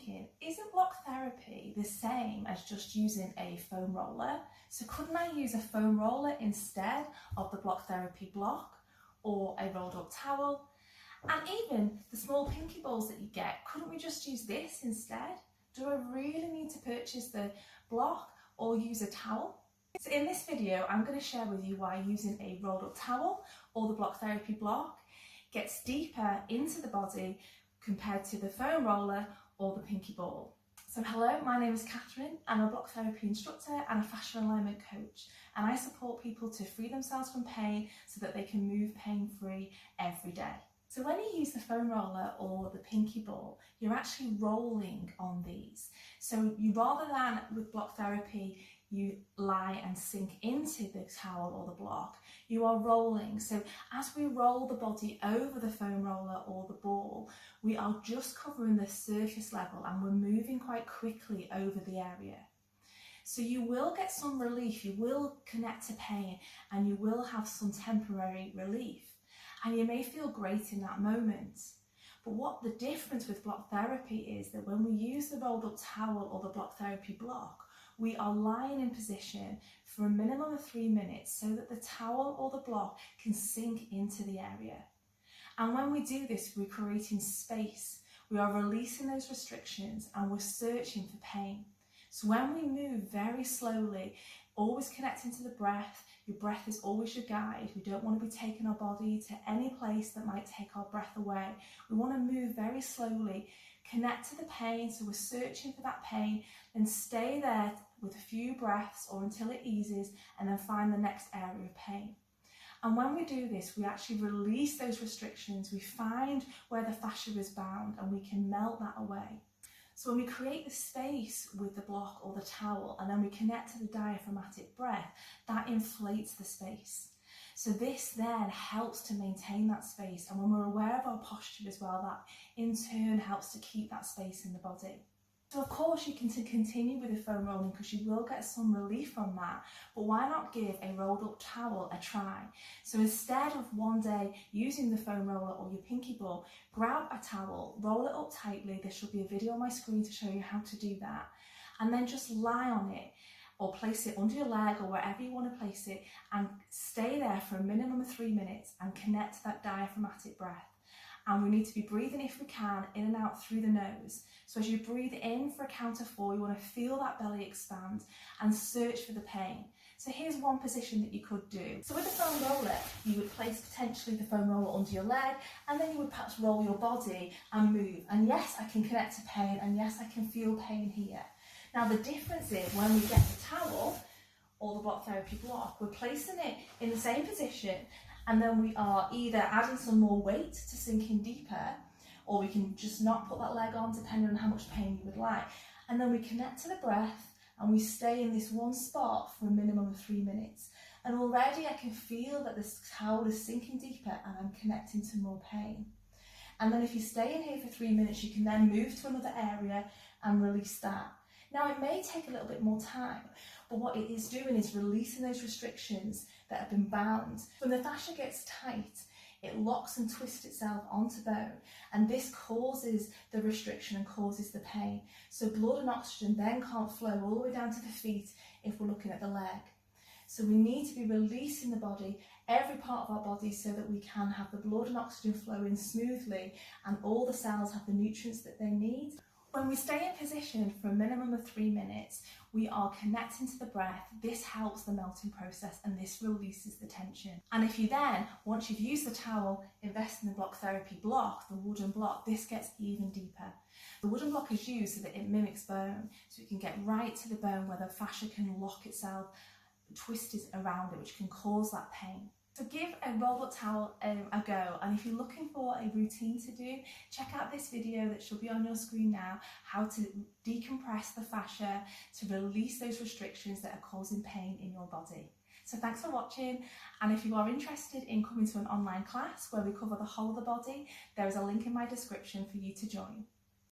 thinking, isn't block therapy the same as just using a foam roller? So couldn't I use a foam roller instead of the block therapy block or a rolled up towel? And even the small pinky balls that you get, couldn't we just use this instead? Do I really need to purchase the block or use a towel? So in this video, I'm going to share with you why using a rolled up towel or the block therapy block gets deeper into the body compared to the foam roller or the pinky ball. So hello, my name is Catherine. I'm a block therapy instructor and a fascia alignment coach, and I support people to free themselves from pain so that they can move pain-free every day. So when you use the foam roller or the pinky ball, you're actually rolling on these. So you, rather than with block therapy, you lie and sink into the towel or the block, you are rolling. So as we roll the body over the foam roller or the ball, we are just covering the surface level and we're moving quite quickly over the area. So you will get some relief, you will connect to pain, and you will have some temporary relief. And you may feel great in that moment. But what the difference with block therapy is that when we use the rolled up towel or the block therapy block, we are lying in position for a minimum of 3 minutes so that the towel or the block can sink into the area. And when we do this, we're creating space. We are releasing those restrictions and we're searching for pain. So when we move very slowly, always connecting to the breath, your breath is always your guide. We don't want to be taking our body to any place that might take our breath away. We want to move very slowly, connect to the pain, so we're searching for that pain, then stay there with a few breaths or until it eases, and then find the next area of pain. And when we do this, we actually release those restrictions, we find where the fascia is bound and we can melt that away. So when we create the space with the block or the towel and then we connect to the diaphragmatic breath, that inflates the space. So this then helps to maintain that space, and when we're aware of our posture as well, that in turn helps to keep that space in the body. So of course you can continue with the foam rolling because you will get some relief from that, but why not give a rolled up towel a try? So instead of one day using the foam roller or your pinky ball, grab a towel, roll it up tightly. There should be a video on my screen to show you how to do that, and then just lie on it or place it under your leg or wherever you want to place it and stay there for a minimum of 3 minutes and connect to that diaphragmatic breath. And we need to be breathing, if we can, in and out through the nose. So as you breathe in for a count of 4, you want to feel that belly expand and search for the pain. So here's one position that you could do. So with the foam roller, you would place potentially the foam roller under your leg, and then you would perhaps roll your body and move. And yes, I can connect to pain, and yes, I can feel pain here. Now the difference is when we get the towel or the block therapy block, we're placing it in the same position, and then we are either adding some more weight to sink in deeper, or we can just not put that leg on depending on how much pain you would like. And then we connect to the breath and we stay in this one spot for a minimum of 3 minutes. And already I can feel that this towel is sinking deeper and I'm connecting to more pain. And then if you stay in here for 3 minutes, you can then move to another area and release that. Now it may take a little bit more time, but what it is doing is releasing those restrictions that have been bound. When the fascia gets tight, it locks and twists itself onto bone, and this causes the restriction and causes the pain. So blood and oxygen then can't flow all the way down to the feet if we're looking at the leg. So we need to be releasing the body, every part of our body, so that we can have the blood and oxygen flowing smoothly and all the cells have the nutrients that they need. When we stay in position for a minimum of 3 minutes, we are connecting to the breath. This helps the melting process and this releases the tension. And if you then, once you've used the towel, invest in the block therapy block, the wooden block, this gets even deeper. The wooden block is used so that it mimics bone, so it can get right to the bone where the fascia can lock itself, twist it around it, which can cause that pain. So give a rolled up towel a go, and if you're looking for a routine to do, check out this video that should be on your screen now, how to decompress the fascia to release those restrictions that are causing pain in your body. So thanks for watching, and if you are interested in coming to an online class where we cover the whole of the body, there is a link in my description for you to join.